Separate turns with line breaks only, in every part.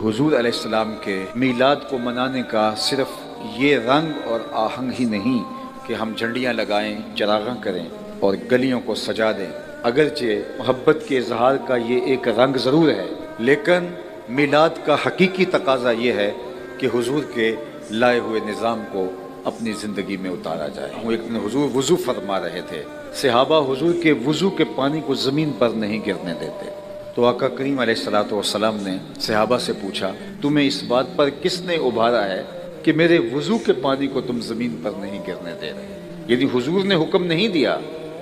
हुजूर अलैहिस्सलाम के मीलाद को मनाने का सिर्फ ये रंग और आहंग ही नहीं कि हम झंडियाँ लगाएं, चरागां करें और गलियों को सजा दें। अगरचे मोहब्बत के इजहार का ये एक रंग ज़रूर है, लेकिन मीलाद का हकीकी तकाजा ये है कि हुजूर के लाए हुए निज़ाम को अपनी ज़िंदगी में उतारा जाए। वो एक दिन हुजूर वज़ू फरमा रहे थे, सहाबा हुजूर के वज़ू के पानी को ज़मीन पर नहीं गिरने देते। तो आका करीम अलैहिस्सलातु वस्सलाम ने सहाबा से पूछा, तुम्हें इस बात पर किसने उभारा है कि मेरे वज़ू के पानी को तुम ज़मीन पर नहीं गिरने दे रहे? यदि हुजूर ने हुक्म नहीं दिया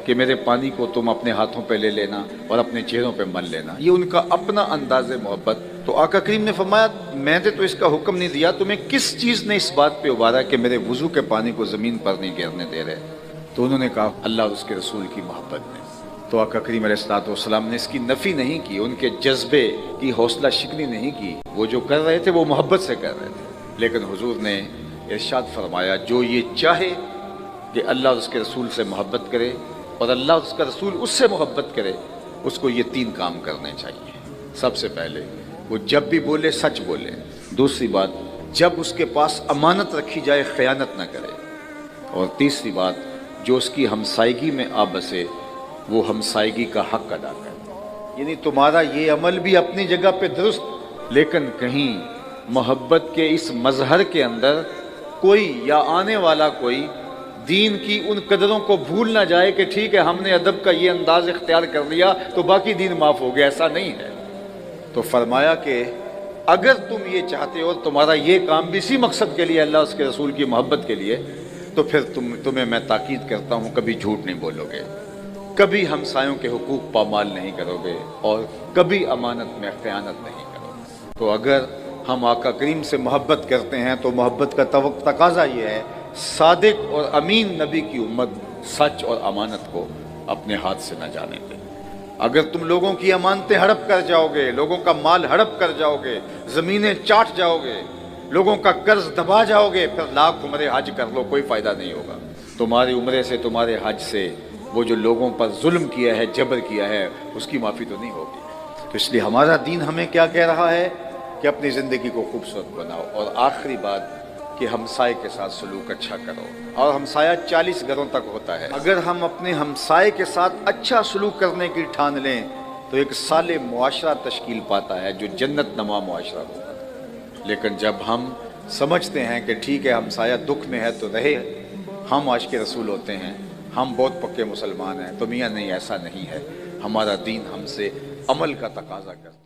कि मेरे पानी को तुम अपने हाथों पे ले लेना और अपने चेहरों पे मल लेना, ये उनका अपना अंदाज़ मोहब्बत। तो आका करीम ने फरमाया, मैंने तो इसका हुक्म नहीं दिया, तुम्हें किस चीज़ ने इस बात पे उभारा कि मेरे वज़ू के पानी को ज़मीन पर नहीं गिरने दे रहे? तो उन्होंने कहा, अल्लाह और उसके रसूल की मोहब्बत ने। तो आका करीम अलैहिस्सलातु वस्सलाम ने इसकी नफ़ी नहीं की, उनके जज्बे की हौसला शिकनी नहीं की। वो जो कर रहे थे वो मोहब्बत से कर रहे थे, लेकिन हुजूर ने इरशाद फरमाया, जो ये चाहे कि अल्लाह और उसके रसूल से मोहब्बत करे और अल्लाह और उसका रसूल उससे मोहब्बत करे, उसको ये 3 काम करने चाहिए। सबसे पहले वो जब भी बोले सच बोले। दूसरी बात, जब उसके पास अमानत रखी जाए ख़यानत न करे। और तीसरी बात, जो उसकी हमसायगी में आ बसे वो हमसायगी का हक अदा करे। यानी तुम्हारा ये अमल भी अपनी जगह पे दुरुस्त, लेकिन कहीं मोहब्बत के इस मजहर के अंदर कोई या आने वाला कोई दीन की उन कदरों को भूल ना जाए कि ठीक है हमने अदब का ये अंदाज इख्तियार कर लिया तो बाकी दीन माफ़ हो गया। ऐसा नहीं है। तो फरमाया कि अगर तुम ये चाहते हो, तुम्हारा ये काम भी इसी मकसद के लिए, अल्लाह उसके रसूल की मोहब्बत के लिए, तो फिर तुम्हें मैं ताकीद करता हूँ, कभी झूठ नहीं बोलोगे, कभी हमसायों के हुकूक पामाल नहीं करोगे और कभी अमानत में ख़यानत नहीं करोगे। तो अगर हम आका करीम से मोहब्बत करते हैं तो मोहब्बत का तकाजा ये है, सादिक और अमीन नबी की उम्मत सच और अमानत को अपने हाथ से न जाने दे। अगर तुम लोगों की अमानतें हड़प कर जाओगे, लोगों का माल हड़प कर जाओगे, ज़मीनें चाट जाओगे, लोगों का कर्ज दबा जाओगे, फिर लाख उम्रे हज कर लो, कोई फ़ायदा नहीं होगा। तुम्हारी उम्रे से, तुम्हारे हज से वो जो लोगों पर जुल्म किया है, जबर किया है, उसकी माफ़ी तो नहीं होगी। तो इसलिए हमारा दीन हमें क्या कह रहा है कि अपनी ज़िंदगी को खूबसूरत बनाओ। और आखिरी बात कि हमसाए के साथ सलूक अच्छा करो। और हमसाया 40 घरों तक होता है। अगर हम अपने हमसाए के साथ अच्छा सलूक करने की ठान लें तो एक साले मुआशरा तश्कील पाता है जो जन्नत नमा मुआशरा होगा। लेकिन जब हम समझते हैं कि ठीक है हमसाया दुख में है तो रहे, हम आशिक़ रसूल होते हैं, हम बहुत पक्के मुसलमान हैं, तो मियाँ नहीं, ऐसा नहीं है। हमारा दीन हमसे अमल का तकाजा करता है।